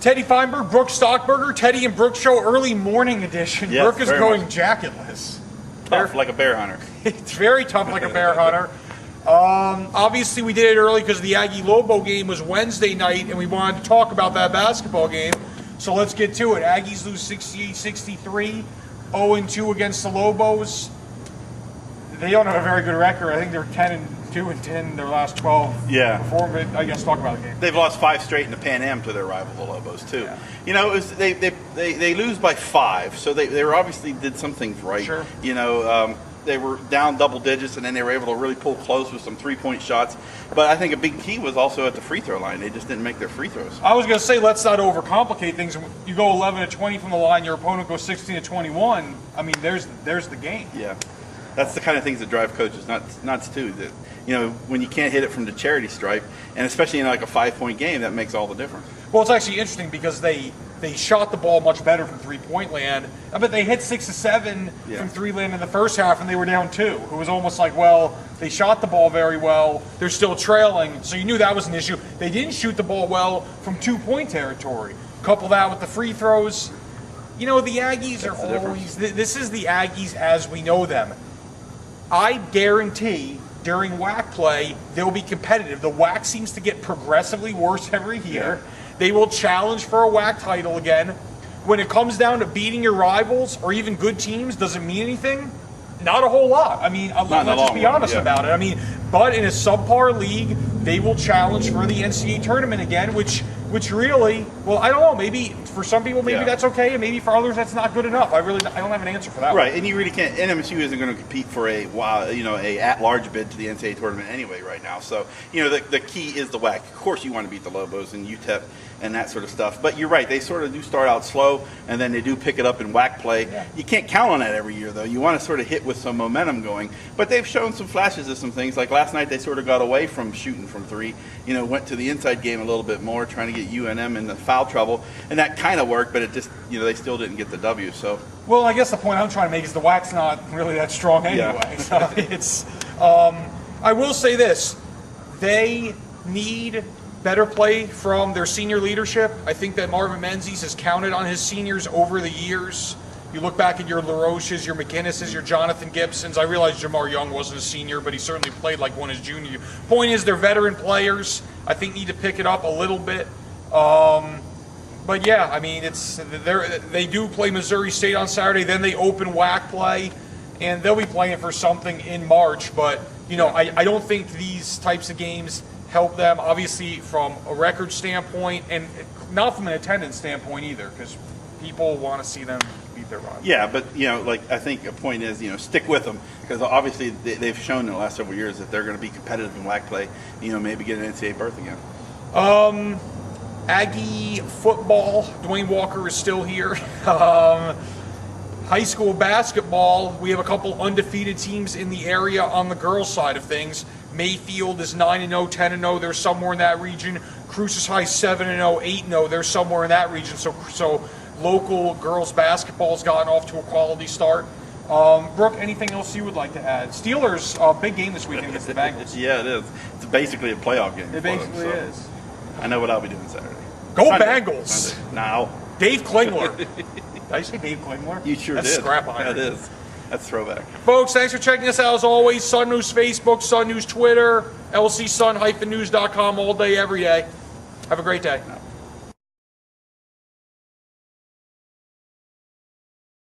Teddy Feinberg, Brook Stockburger, Teddy and Brook Show early morning edition. Yes, Brook is going much. jacketless. Tough like a bear hunter. It's very tough like a bear hunter. Obviously, we did it early because the Aggie Lobo game was Wednesday night, and we wanted to talk about that basketball game. So let's get to it. Aggies lose 68-63, 0-2 against the Lobos. They don't have a very good record. I think they're 10-2 and 10 their last 12. Yeah. Before, but I guess talk about the game. They've lost 5 straight in the Pan Am to their rival, the Lobos, too. Yeah. You know, they lose by 5, so they were obviously did some things right. Sure. You know, they were down double digits, and then they were able to really pull close with some three-point shots. But I think a big key was also at the free throw line. They just didn't make their free throws. I was going to say, let's not overcomplicate things. You go 11-20 from the line, your opponent goes 16-21. I mean, there's the game. Yeah. That's the kind of things that drive coaches nuts too. That, you know, when you can't hit it from the charity stripe, and especially in like a 5-point game, that makes all the difference. Well, it's actually interesting because they shot the ball much better from three-point land. I bet they hit 6 of 7 from three land in the first half, and they were down 2. It was almost like, well, they shot the ball very well. They're still trailing, so you knew that was an issue. They didn't shoot the ball well from 2-point territory. Couple that with the free throws. You know, the Aggies are always. This is the Aggies as we know them. I guarantee during WAC play, they'll be competitive. The WAC seems to get progressively worse every year. Yeah. They will challenge for a WAC title again. When it comes down to beating your rivals or even good teams, does it mean anything? Not a whole lot. I mean, let's just be honest about it. I mean, but in a subpar league, they will challenge for the NCAA tournament again, which really, well, I don't know. Maybe for some people, maybe that's okay, and maybe for others, that's not good enough. I don't have an answer for that. Right, one. And you really can't. NMSU isn't going to compete for a at-large bid to the NCAA tournament anyway right now. So the key is the WAC. Of course, you want to beat the Lobos and UTEP and that sort of stuff. But you're right, they sort of do start out slow, and then they do pick it up in WAC play. Yeah. You can't count on that every year, though. You want to sort of hit with some momentum going. But they've shown some flashes of some things. Like last night, they sort of got away from shooting from 3. Went to the inside game a little bit more, trying to get UNM in the foul trouble, and that kind of worked. But it just, they still didn't get the W. So. Well, I guess the point I'm trying to make is the WAC's not really that strong anyway. Yeah. So it's. I will say this: they need better play from their senior leadership. I think that Marvin Menzies has counted on his seniors over the years. You look back at your LaRoches, your McGinnises, your Jonathan Gibsons. I realize Jamar Young wasn't a senior, but he certainly played like one his junior year. Point is, they're veteran players. I think need to pick it up a little bit. But yeah, I mean, they do play Missouri State on Saturday. Then they open WAC play, and they'll be playing for something in March. But I don't think these types of games help them, obviously, from a record standpoint, and not from an attendance standpoint either, because people want to see them beat their rivals. Yeah, but I think a point is, stick with them, because obviously they've shown in the last several years that they're going to be competitive in WAC play. Maybe get an NCAA berth again. Aggie football. Dwayne Walker is still here. High school basketball. We have a couple undefeated teams in the area on the girls' side of things. Mayfield is 9-0, 10-0. They're somewhere in that region. Cruces High 7-0, 8-0. They're somewhere in that region. So local girls basketball's gotten off to a quality start. Brook, anything else you would like to add? Steelers, big game this weekend against the Bengals. Yeah, it is. It's basically a playoff game. It basically is. I know what I'll be doing Saturday. Go Sunday. Bengals! Sunday. Now. Dave Klingler. Did I say Dave Klingler? You sure That's did. Scrap iron. That is. That's throwback. Folks, thanks for checking us out as always. Sun News Facebook, Sun News Twitter, lcsun-news.com all day, every day. Have a great day.